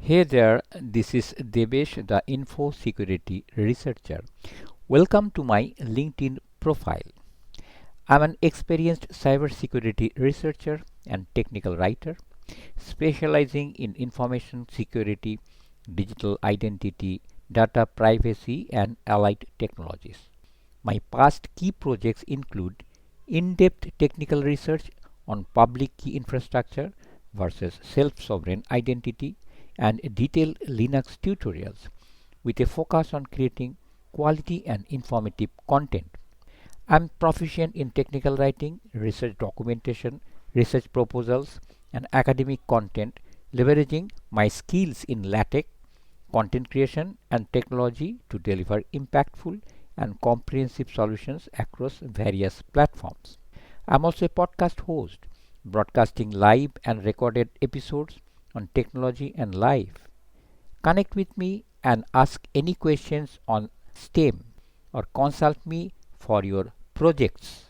Hey there, this is Debesh, the info security researcher. Welcome to my LinkedIn profile. I'm an experienced cybersecurity researcher and technical writer, specializing in information security, digital identity, data privacy, and allied technologies. My past key projects include in depth technical research on public key infrastructure versus self sovereign identity and detailed Linux tutorials with a focus on creating quality and informative content. I'm proficient in technical writing, research documentation, research proposals, and academic content, leveraging my skills in LaTeX, content creation, and technology to deliver impactful and comprehensive solutions across various platforms. I'm also a podcast host, broadcasting live and recorded episodes on technology and life. Connect with me and ask any questions on STEM or consult me for your projects.